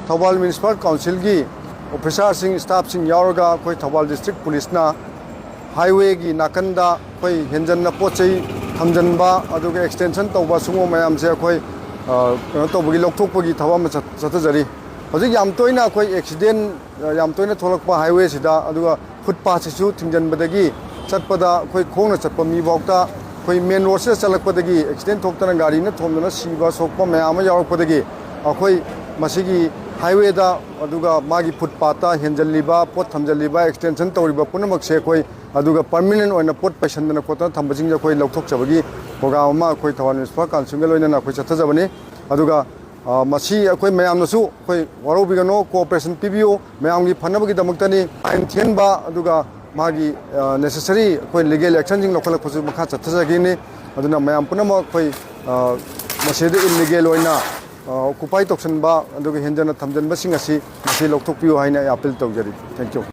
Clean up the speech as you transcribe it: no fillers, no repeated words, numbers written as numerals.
Thoubal municipal council की officer staff यावरगा कोई Thoubal district पुलिसना highway की नाकंदा कोई हेंजन पोचई थमजनबा अदुगे एक्सटेंशन तौबा सुंगो मयाम से कोई कनो तौबगी लौथोकपगी थबा म चतजरी हजिक याम तोइना कोई एक्सीडेंट याम तोइना थोलकपा हाईवे सिदा अदुगा फुटपाथ सिसु थिंजनबदगी चटपदा कोई खोंगना चटप मी बौता कोई मेन रोड से चलकपदगी एक्सीडेंट थोकतना गाड़ी न थोमना सीबा सोकपा मयाम यावरकपदगी अखोई मसिगी हाईवे दा अदुगा मागी फुटपाथा हेंजलिबा पोट थमजलिबा एक्सटेंशन तौरिबा पुनमक से कोई अदुगा परमानेंट ओइना पोट पैसनदना खोतना थंबजिंग कोई लौथोकचबगी प्रोग्राम अमा कोई थौबाल म्युनिसिपल काउंसिल लोइना कोई चथजबनी अदुगा मसी कोई मयामनसु कोई वारोबिगनो कोऑपरेशन पीबियो मयामगी फनबगी दमक्तनी आइन थेनबा अदुगा मागी नेसेसरी कोई लीगल एक्शन जिंग लखलकपसु मखा चथजगिनी अदुना मयाम पुनमक कोई मसेदे इलीगल ओइना ऑक्युपाई तौसनबा अदुगा हेंजन थमजनबसिंग असि मसी लौथोकपियो हाइना अपील तौजरी थैंक यू।